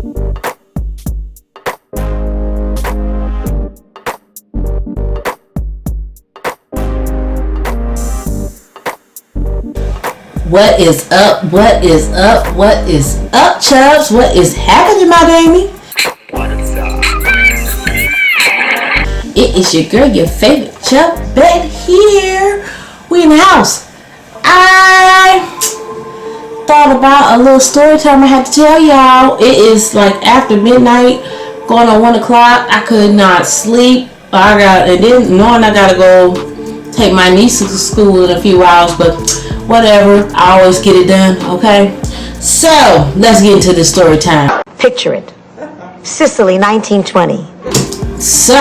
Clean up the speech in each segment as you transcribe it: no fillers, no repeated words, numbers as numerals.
What is up? What is up? What is up, Chubbs? What is happening, my baby? It is your girl, your favorite Chubb, back here. We in the house. I thought about a little story time I had to tell y'all. It is like after midnight, going on 1 o'clock. I could not sleep. And then knowing I gotta go take my niece to school in a few hours, but whatever, I always get it done, okay? So, let's get into the story time. Picture it. Sicily, 1920. So,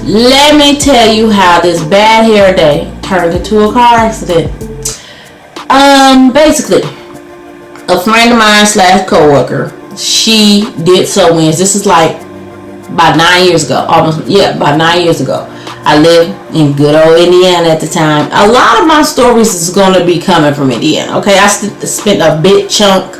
let me tell you how this bad hair day turned into a car accident. Basically, a friend of mine / co-worker, she did sew-ins. This is like about 9 years ago. About 9 years ago. I lived in good old Indiana at the time. A lot of my stories is going to be coming from Indiana, okay? I spent a big chunk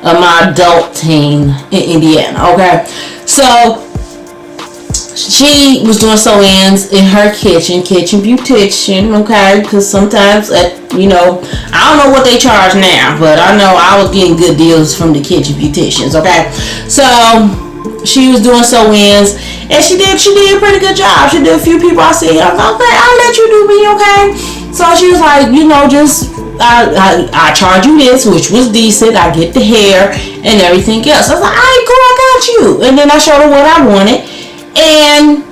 of my adult teen in Indiana, okay? So, she was doing sew-ins in her kitchen beautician, okay? Because sometimes, I don't know what they charge now, but I know I was getting good deals from the kitchen beauticians, okay? So, she was doing sew-ins, and she did a pretty good job. She did a few people I see. I was like, okay, I'll let you do me, okay? So she was like, I charge you this, which was decent. I get the hair and everything else. I was like, all right, cool, I got you. And then I showed her what I wanted, and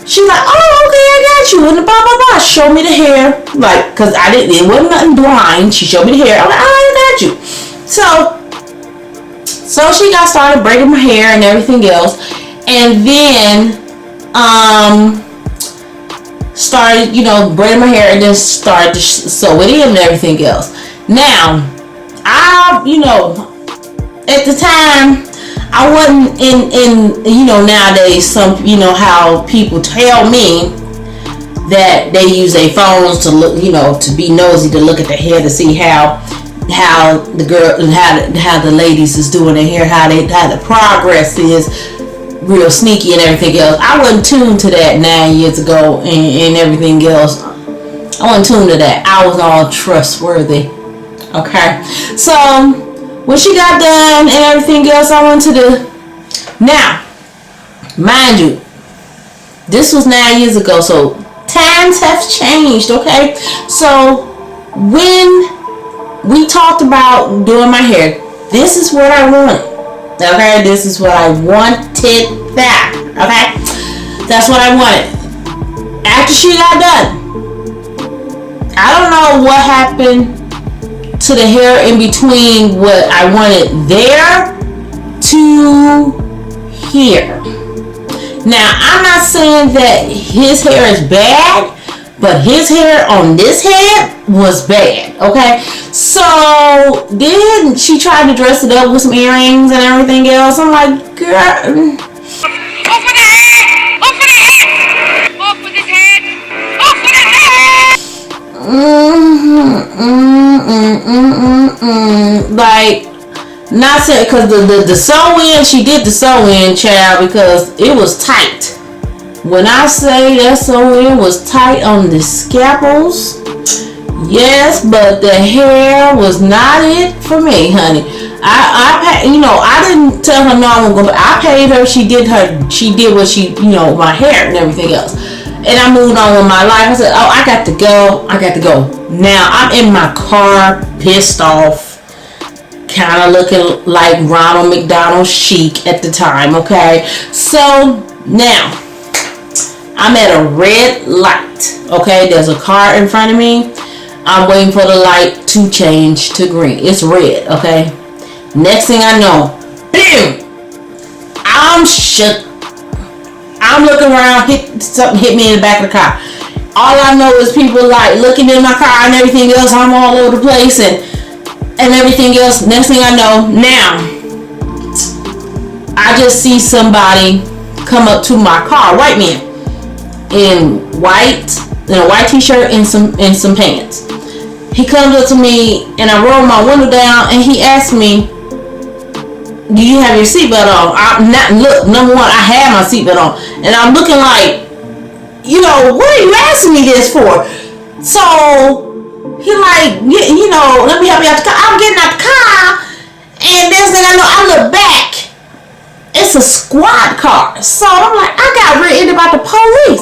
she's like, oh, okay, I got you. And blah blah blah. Show me the hair, like, cause it wasn't nothing blind. She showed me the hair. I'm like, all right, I got you. So she got started braiding my hair and everything else, and then started braiding my hair, and then started to sew it in and everything else. Now, at the time I wasn't in nowadays some how people tell me that they use their phones to look to be nosy, to look at the hair to see how the girl and how the ladies is doing their hair, how the progress is real sneaky and everything else. I wasn't tuned to that 9 years ago and everything else. I wasn't tuned to that. I was all trustworthy. Okay. So when she got done and everything else, I went to now, mind you, this was 9 years ago, so times have changed, okay? So when we talked about doing my hair, this is what I wanted, okay? This is what I wanted that, okay? That's what I wanted. After she got done, I don't know what happened to the hair in between what I wanted there to here. Now, I'm not saying that his hair is bad, but his hair on this head was bad, okay? So, then she tried to dress it up with some earrings and everything else. I'm like, girl. Off with his head! Off with his head! Off with his head! Off with his head! Like, not saying, because the sew-in, she did the sew-in, child, because it was tight. When I say that sew-in was tight on the scalpels, yes, but the hair was not it for me, honey. I didn't tell her no, I wasn't going, but I paid her. She did what she, my hair and everything else. And I moved on with my life. I said, oh, I got to go. Now, I'm in my car, pissed off, kind of looking like Ronald McDonald chic at the time, okay? So, now, I'm at a red light, okay? There's a car in front of me. I'm waiting for the light to change to green. It's red, okay? Next thing I know, boom! I'm shook. I'm looking around, something hit me in the back of the car. All I know is people like looking in my car and everything else. I'm all over the place and everything else. Next thing I know, now I just see somebody come up to my car, white man, in a white t-shirt and some pants. He comes up to me and I roll my window down and he asked me, do you have your seatbelt on? I'm not, look, number one, I had my seatbelt on. And I'm looking like, what are you asking me this for? So, he like, let me help you out the car. I'm getting out the car. And next thing I know, I look back. It's a squad car. So, I'm like, I got written about the police.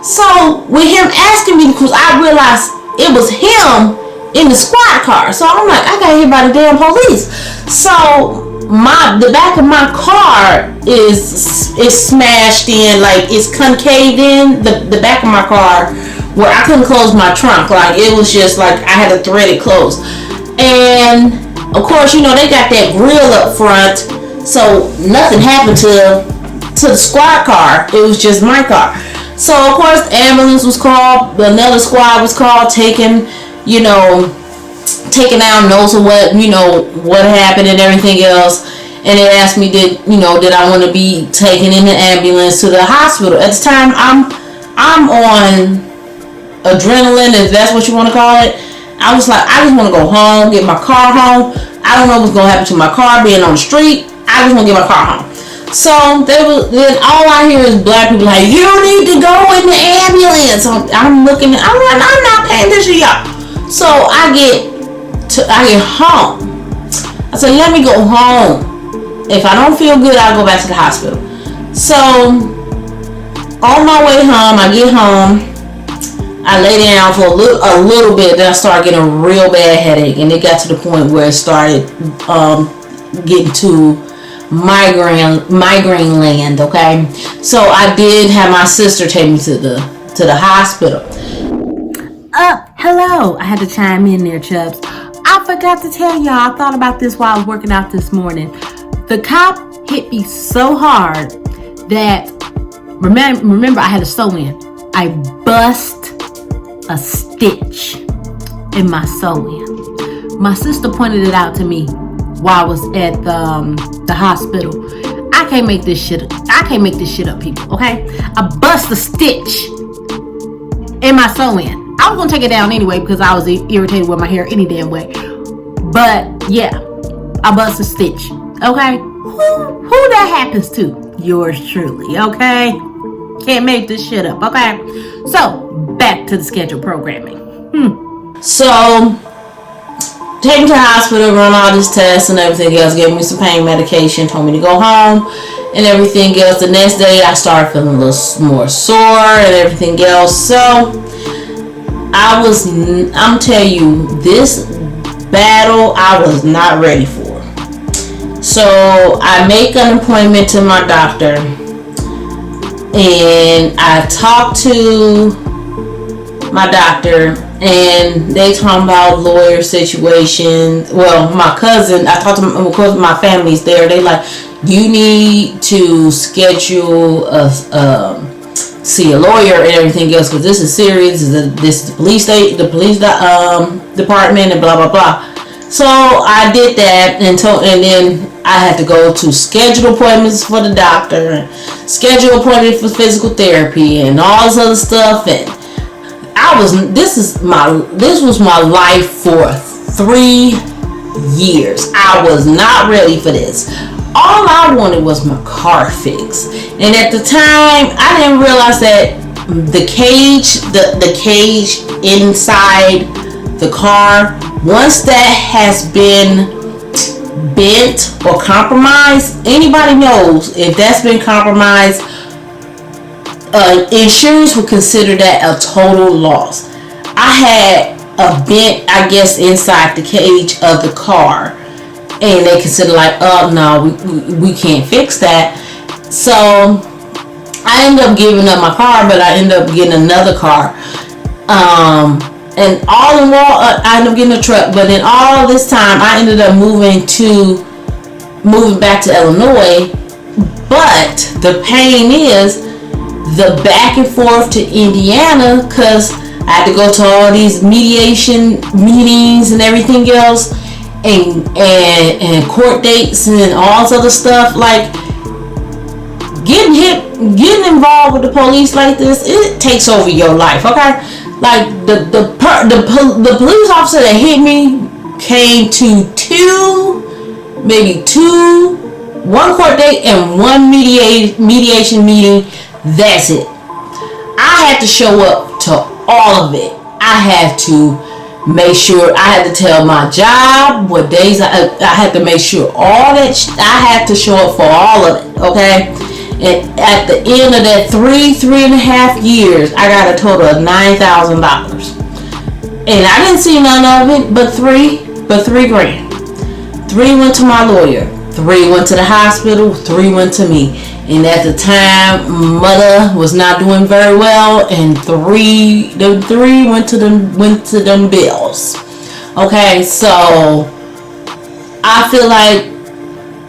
So, with him asking me, because I realized it was him in the squad car. So, I'm like, I got hit by the damn police. So, the back of my car is smashed in, like it's concaved in the back of my car where I couldn't close my trunk. Like it was just like I had to thread it closed. And of course, they got that grill up front, so nothing happened to the squad car. It was just my car. So of course, the ambulance was called, another squad was called, taking out notes of what happened and everything else. And they asked me did I want to be taken in the ambulance to the hospital. At the time I'm on adrenaline, if that's what you want to call it. I was like, I just want to go home, get my car home. I don't know what's going to happen to my car being on the street. I just want to get my car home. So then all I hear is black people like, you need to go in the ambulance. I'm looking, I'm like, I'm not paying attention to y'all. So I get home. I said, let me go home. If I don't feel good, I'll go back to the hospital. So on my way home, I get home. I lay down for a little bit. Then I started getting a real bad headache, and it got to the point where it started getting to migraine land. Okay, so I did have my sister take me to the hospital. Hello. I had to chime in there, Chubbs. I forgot to tell y'all. I thought about this while I was working out this morning. The cop hit me so hard that remember I had a sew-in. I bust a stitch in my sew-in. My sister pointed it out to me while I was at the hospital. I can't make this shit up, people. Okay, I bust a stitch in my sew-in. I was gonna take it down anyway because I was irritated with my hair any damn way. But yeah, I bust a stitch. Okay, who that happens to? Yours truly. Okay, can't make this shit up. Okay, so back to the scheduled programming. So take me to the hospital, run all these tests and everything else, gave me some pain medication, told me to go home and everything else. The next day I started feeling a little more sore and everything else. So I'm telling you, this battle I was not ready for. So I make an appointment to my doctor and I talk to my doctor and they talking about lawyer situation. Well, my cousin, I talked to my, of course my family's there. They like, you need to schedule see a lawyer and everything else because this is serious. This is the police department and blah blah blah. So I did that and then I had to go to schedule appointments for the doctor and schedule appointments for physical therapy and all this other stuff. And this was my life for 3 years. I was not ready for this. All I wanted was my car fixed. And at the time, I didn't realize that the cage inside the car, once that has been bent or compromised, anybody knows if that's been compromised, insurance would consider that a total loss. I had a bent, I guess, inside the cage of the car, and they consider like, oh no, we can't fix that. So I ended up giving up my car, but I ended up getting another car. And all in all, I ended up getting a truck. But in all this time, I ended up moving back to Illinois. But the pain is the back and forth to Indiana, because I had to go to all these mediation meetings and everything else, and court dates and all this other stuff. Like getting involved with the police like this, it takes over your life. Okay, like the police officer that hit me came to maybe two one court date and one mediation meeting. That's it. I had to show up to all of it. I had to make sure, I had to tell my job what days I had to make sure all that I had to show up for all of it, okay? And at the end of that 3.5 years, I got a total of $9,000. And I didn't see none of it but $3 grand. 3 went to my lawyer, 3 went to the hospital, 3 went to me. And at the time, mother was not doing very well, and the 3 went to them bills. Okay, so I feel like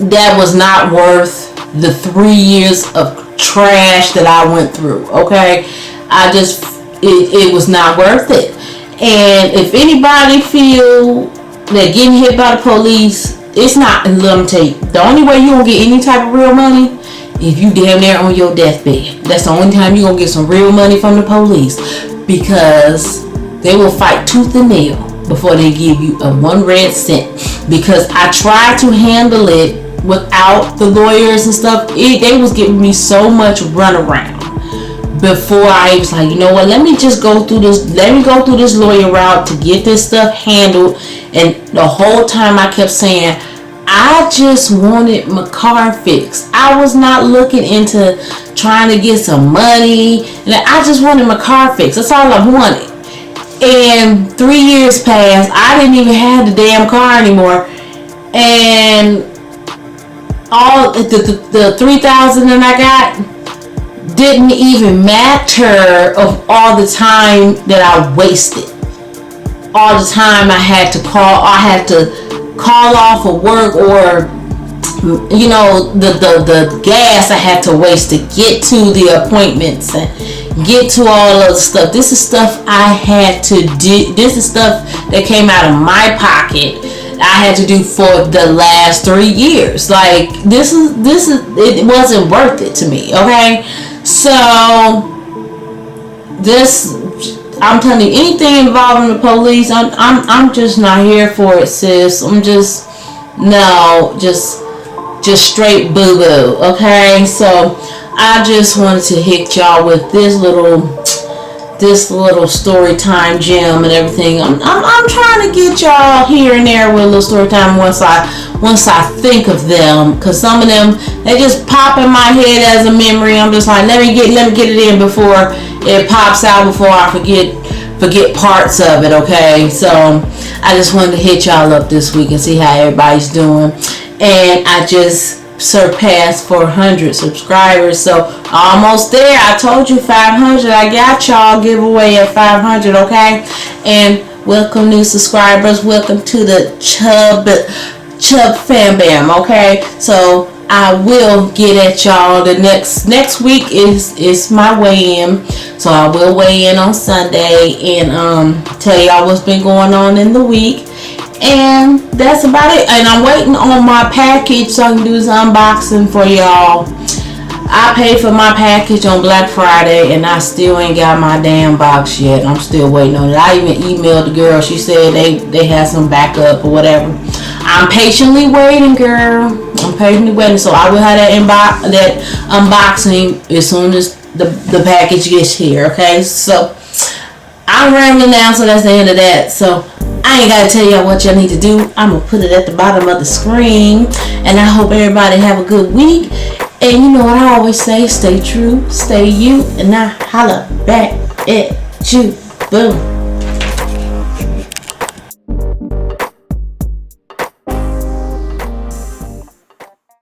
that was not worth the 3 years of trash that I went through. Okay, it was not worth it. And if anybody feel that getting hit by the police, it's not. Let me tell you, the only way you gonna get any type of real money, if you damn near on your deathbed. That's the only time you're gonna get some real money from the police, because they will fight tooth and nail before they give you a 1 red cent. Because I tried to handle it without the lawyers and stuff. They was giving me so much runaround before I was like, you know what, let me just go through this lawyer route to get this stuff handled. And the whole time I kept saying, I just wanted my car fixed. I was not looking into trying to get some money. I just wanted my car fixed. That's all I wanted. And 3 years passed. I didn't even have the damn car anymore. And all the $3,000 that I got didn't even matter of all the time that I wasted. All the time I had to call off of work, or you know, the gas I had to waste to get to the appointments and get to all of the stuff. This is stuff I had to do. This is stuff that came out of my pocket. I had to do for the last 3 years. Like this is it wasn't worth it to me. Okay, so I'm telling you, anything involving the police, I'm just not here for it, sis. I'm just straight boo boo. Okay, so I just wanted to hit y'all with this little story time gem and everything. I'm trying to get y'all here and there with a little story time once I think of them, because some of them, they just pop in my head as a memory. I'm just like, let me get it in before it pops out, before I forget parts of it. Okay, so I just wanted to hit y'all up this week and see how everybody's doing. And I just surpassed 400 subscribers, so almost there. I told you 500. I got y'all giveaway at 500. Okay, and welcome new subscribers. Welcome to the Chubb fam bam. Okay, so I will get at y'all. The next week is my weigh-in, so I will weigh in on Sunday and tell y'all what's been going on in the week. And that's about it. And I'm waiting on my package so I can do this unboxing for y'all. I paid for my package on Black Friday and I still ain't got my damn box yet. I'm still waiting on it. I even emailed the girl. She said they had some backup or whatever. I'm patiently waiting, girl. I'm patiently waiting. So I will have that unboxing as soon as the package gets here. Okay, so I'm rambling now, so that's the end of that. So I ain't gotta tell y'all what y'all need to do. I'm gonna put it at the bottom of the screen. And I hope everybody have a good week. And you know what I always say, stay true, stay you, and I holla back at you. Boom.